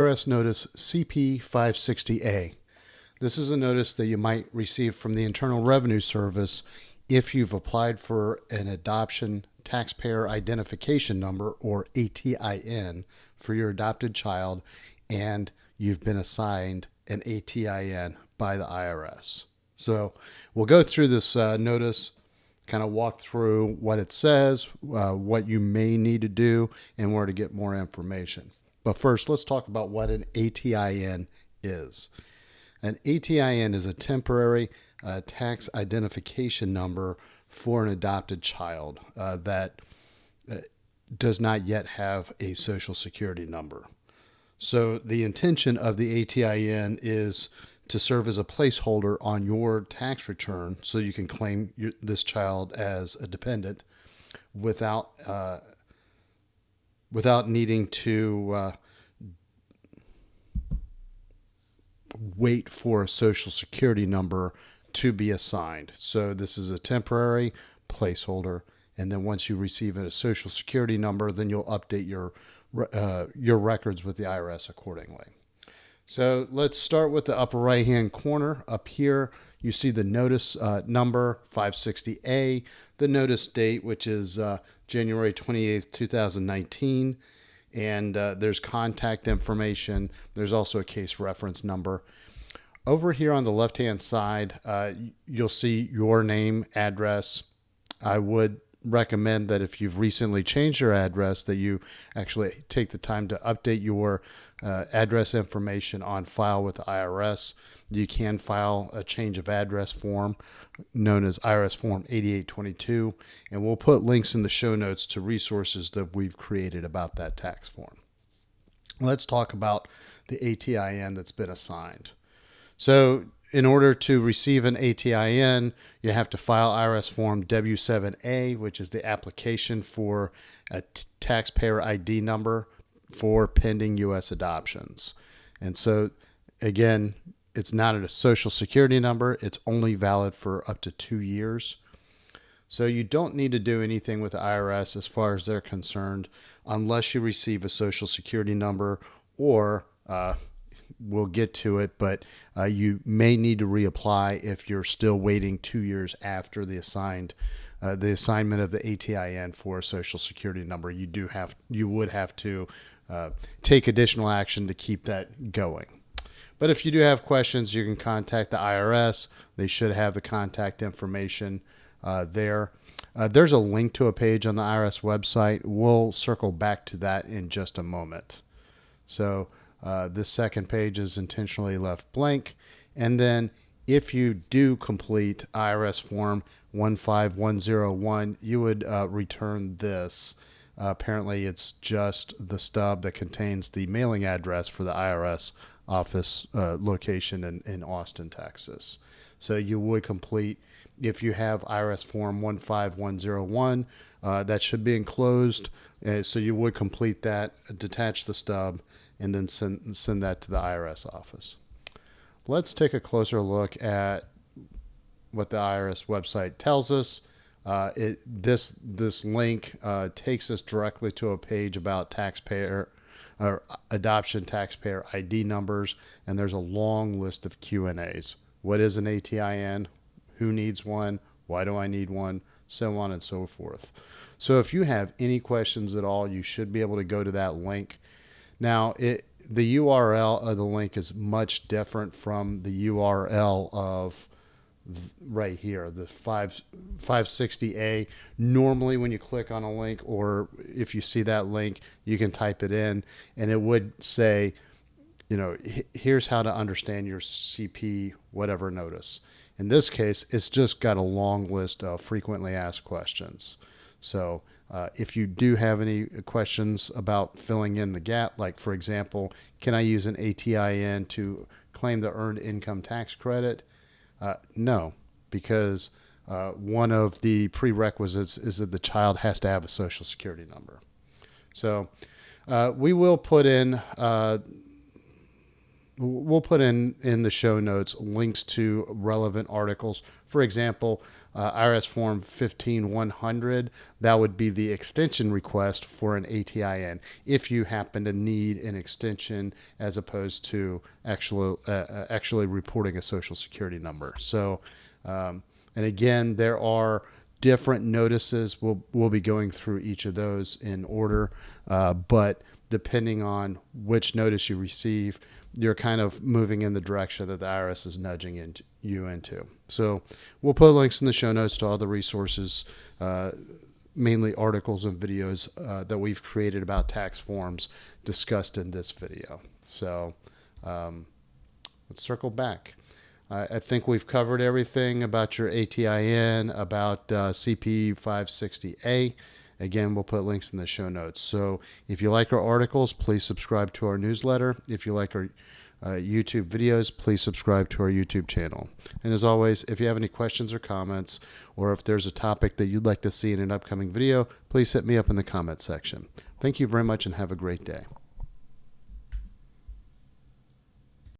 IRS Notice CP560A. This is a notice that you might receive from the Internal Revenue Service if you've applied for an Adoption Taxpayer Identification Number, or ATIN, for your adopted child, and you've been assigned an ATIN by the IRS. So we'll go through this notice, kind of walk through what it says, what you may need to do, and where to get more information. But first, let's talk about what an ATIN is. An ATIN is a temporary tax identification number for an adopted child that does not yet have a social security number. So the intention of the ATIN is to serve as a placeholder on your tax return so you can claim this child as a dependent without needing to wait for a social security number to be assigned. So this is a temporary placeholder, and then once you receive a social security number, then you'll update your records with the IRS accordingly. So let's start with the upper right hand corner. Up here you see the notice number 560A, the notice date, which is January 28th 2019, and there's contact information. There's also a case reference number. Over here on the left hand side, you'll see your name, address. I would recommend that if you've recently changed your address, that you actually take the time to update your address information on file with the IRS. You can file a change of address form known as IRS Form 8822, and we'll put links in the show notes to resources that we've created about that tax form. Let's talk about the ATIN that's been assigned. So in order to receive an ATIN, you have to file IRS Form W7A, which is the application for a taxpayer ID number for pending U.S. adoptions. And so, again, it's not a social security number. It's only valid for up to 2 years. So you don't need to do anything with the IRS as far as they're concerned unless you receive a social security number, or we'll get to it, but you may need to reapply if you're still waiting 2 years after the assignment of the ATIN for a social security number. You would have to take additional action to keep that going. But if you do have questions, you can contact the IRS. They should have the contact information there. There's a link to a page on the IRS website. We'll circle back to that in just a moment. So this second page is intentionally left blank. And then if you do complete IRS Form 15101, you would return this. Apparently, it's just the stub that contains the mailing address for the IRS office location in Austin, Texas. So you would complete, if you have IRS Form 15101, that should be enclosed. So you would complete that, detach the stub, and then send that to the IRS office. Let's take a closer look at what the IRS website tells us. This link takes us directly to a page about taxpayer or adoption taxpayer ID numbers, and there's a long list of Q&As. What is an ATIN? Who needs one? Why do I need one? So on and so forth. So if you have any questions at all, you should be able to go to that link. Now, the URL of the link is much different from the URL of right here, the 560A. Normally when you click on a link, or if you see that link, you can type it in and it would say, here's how to understand your CP whatever notice. In this case, it's just got a long list of frequently asked questions. So if you do have any questions about filling in the gap, like for example, can I use an ATIN to claim the earned income tax credit? No, because one of the prerequisites is that the child has to have a social security number. So we will put in we'll put in the show notes links to relevant articles. For example, IRS Form 15100, that would be the extension request for an ATIN if you happen to need an extension as opposed to actually reporting a Social Security number. So, and again, there are different notices. We'll be going through each of those in order, but depending on which notice you receive, you're kind of moving in the direction that the IRS is nudging you into. So we'll put links in the show notes to all the resources, mainly articles and videos that we've created about tax forms discussed in this video. So let's circle back. I think we've covered everything about your ATIN, about CP560A. Again, we'll put links in the show notes. So if you like our articles, please subscribe to our newsletter. If you like our YouTube videos, please subscribe to our YouTube channel. And as always, if you have any questions or comments, or if there's a topic that you'd like to see in an upcoming video, please hit me up in the comment section. Thank you very much and have a great day.